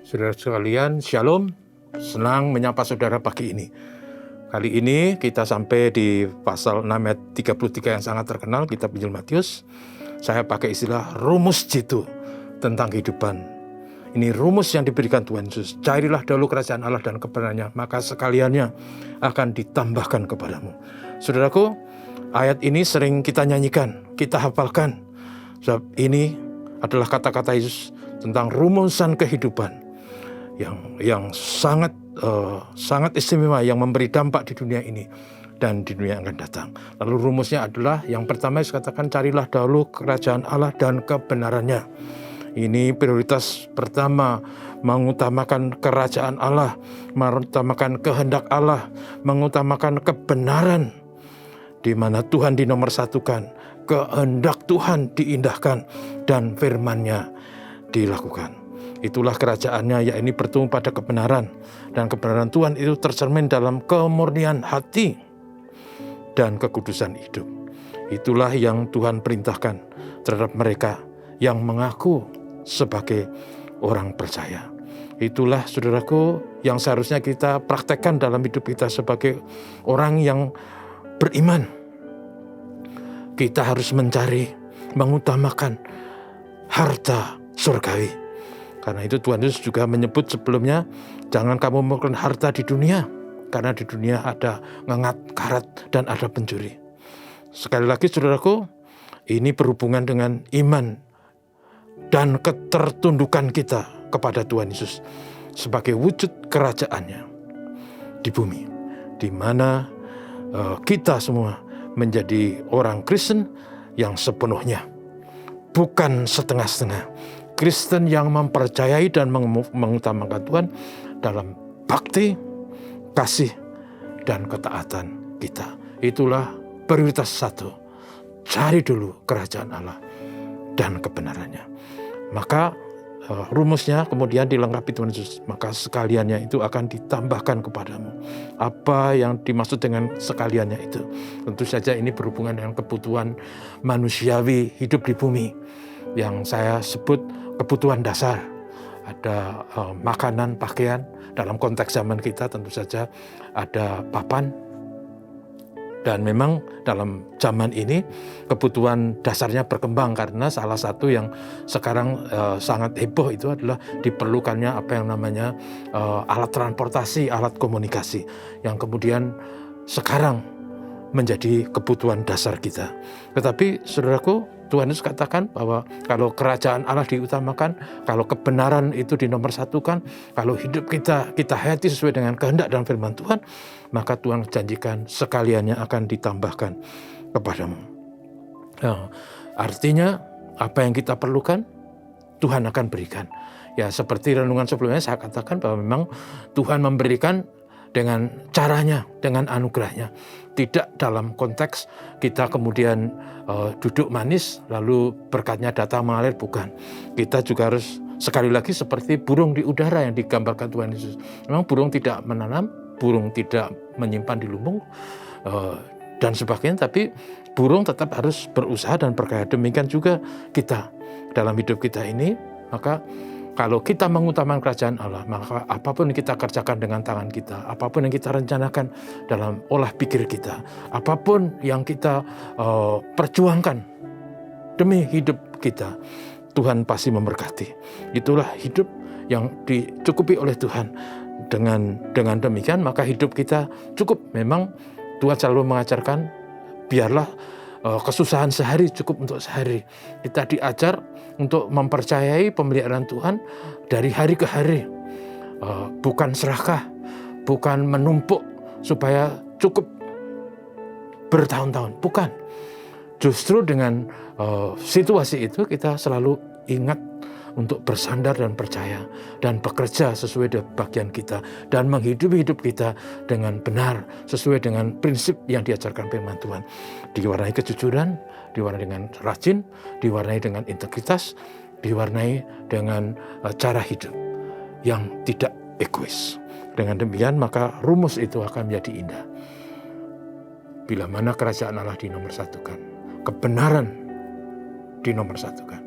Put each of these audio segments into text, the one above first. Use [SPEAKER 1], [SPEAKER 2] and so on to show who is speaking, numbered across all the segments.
[SPEAKER 1] Saudara sekalian, Shalom. Senang menyapa saudara pagi ini. Kali ini kita sampai di pasal 6 ayat 33 yang sangat terkenal, kitab Injil Matius. Saya pakai istilah rumus jitu tentang kehidupan. Ini rumus yang diberikan Tuhan Yesus. Carilah dahulu kerajaan Allah dan kebenarannya, maka sekaliannya akan ditambahkan kepadamu. Saudaraku, ayat ini sering kita nyanyikan, kita hafalkan. Sebab ini adalah kata-kata Yesus tentang rumusan kehidupan yang sangat istimewa, yang memberi dampak di dunia ini dan di dunia yang akan datang. Lalu rumusnya adalah yang pertama, saya katakan, carilah dahulu kerajaan Allah dan kebenarannya. Ini prioritas pertama, mengutamakan kerajaan Allah, mengutamakan kehendak Allah, mengutamakan kebenaran, di mana Tuhan dinomorsatukan, kehendak Tuhan diindahkan, dan firman-Nya dilakukan. Itulah kerajaannya, yakni bertumbuh pada kebenaran. Dan kebenaran Tuhan itu tercermin dalam kemurnian hati dan kekudusan hidup. Itulah yang Tuhan perintahkan terhadap mereka yang mengaku sebagai orang percaya. Itulah, saudaraku, yang seharusnya kita praktekkan dalam hidup kita sebagai orang yang beriman. Kita harus mencari, mengutamakan harta surgawi. Karena itu Tuhan Yesus juga menyebut sebelumnya, jangan kamu mengumpulkan harta di dunia, karena di dunia ada ngengat, karat, dan ada pencuri. Sekali lagi, saudaraku, ini berhubungan dengan iman dan ketertundukan kita kepada Tuhan Yesus sebagai wujud kerajaannya di bumi, di mana kita semua menjadi orang Kristen yang sepenuhnya, bukan setengah-setengah. Kristen yang mempercayai dan mengutamakan Tuhan dalam bakti, kasih, dan ketaatan kita. Itulah prioritas satu. Cari dulu kerajaan Allah dan kebenarannya. Maka rumusnya kemudian dilengkapi Tuhan Yesus. Maka sekaliannya itu akan ditambahkan kepadamu. Apa yang dimaksud dengan sekaliannya itu? Tentu saja ini berhubungan dengan kebutuhan manusiawi hidup di bumi, yang saya sebut kebutuhan dasar. Ada makanan, pakaian. Dalam konteks zaman kita tentu saja ada papan. Dan memang dalam zaman ini kebutuhan dasarnya berkembang, karena salah satu yang sekarang sangat heboh itu adalah diperlukannya apa yang namanya alat transportasi, alat komunikasi, yang kemudian sekarang menjadi kebutuhan dasar kita. Tetapi saudaraku, Tuhan Yesus katakan bahwa kalau kerajaan Allah diutamakan, kalau kebenaran itu dinomorsatukan, kalau hidup kita hayati sesuai dengan kehendak dan firman Tuhan, maka Tuhan janjikan sekaliannya akan ditambahkan kepadamu. Nah, artinya apa yang kita perlukan, Tuhan akan berikan. Ya, seperti renungan sebelumnya saya katakan bahwa memang Tuhan memberikan dengan caranya, dengan anugerahnya. Tidak dalam konteks kita kemudian duduk manis lalu berkatnya datang mengalir, bukan. Kita juga harus sekali lagi seperti burung di udara yang digambarkan Tuhan Yesus. Memang burung tidak menanam, burung tidak menyimpan di lumbung dan sebagainya, tapi burung tetap harus berusaha dan berkarya. Demikian juga kita dalam hidup kita ini. Maka kalau kita mengutamakan kerajaan Allah, maka apapun yang kita kerjakan dengan tangan kita, apapun yang kita rencanakan dalam olah pikir kita, apapun yang kita perjuangkan demi hidup kita, Tuhan pasti memberkati. Itulah hidup yang dicukupi oleh Tuhan. Dengan demikian, maka hidup kita cukup. Memang Tuhan selalu mengajarkan, biarlah kesusahan sehari cukup untuk sehari. Kita diajar untuk mempercayai pemeliharaan Tuhan dari hari ke hari. Bukan serakah, bukan menumpuk supaya cukup bertahun-tahun. Bukan. Justru dengan situasi itu kita selalu ingat untuk bersandar dan percaya dan bekerja sesuai dengan bagian kita dan menghidupi hidup kita dengan benar sesuai dengan prinsip yang diajarkan firman Tuhan, diwarnai kejujuran, diwarnai dengan rajin, diwarnai dengan integritas, diwarnai dengan cara hidup yang tidak egois. Dengan demikian maka rumus itu akan menjadi indah. Bila mana kerajaan Allah dinomorsatukan, kebenaran dinomorsatukan,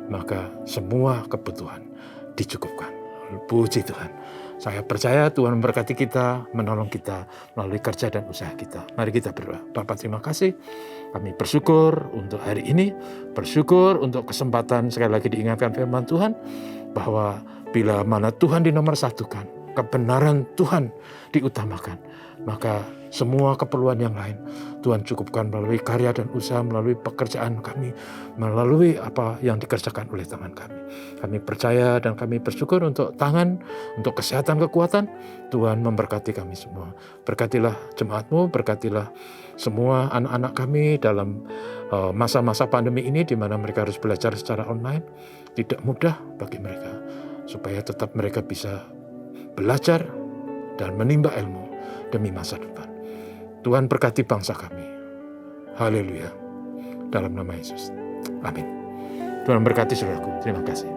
[SPEAKER 1] maka semua kebutuhan dicukupkan. Puji Tuhan. Saya percaya Tuhan memberkati kita, menolong kita melalui kerja dan usaha kita. Mari kita berdoa. Bapa, terima kasih. Kami bersyukur untuk hari ini, bersyukur untuk kesempatan sekali lagi diingatkan firman Tuhan, bahwa bila mana Tuhan dinomorsatukan, kebenaran Tuhan diutamakan, maka semua keperluan yang lain Tuhan cukupkan melalui karya dan usaha, melalui pekerjaan kami, melalui apa yang dikerjakan oleh tangan kami. Kami percaya dan kami bersyukur untuk tangan, untuk kesehatan, kekuatan. Tuhan memberkati kami semua. Berkatilah jemaat-Mu, berkatilah semua anak-anak kami dalam masa-masa pandemi ini, di mana mereka harus belajar secara online. Tidak mudah bagi mereka, supaya tetap mereka bisa belajar dan menimba ilmu demi masa depan. Tuhan berkati bangsa kami. Haleluya. Dalam nama Yesus. Amin. Tuhan berkati saudaraku. Terima kasih.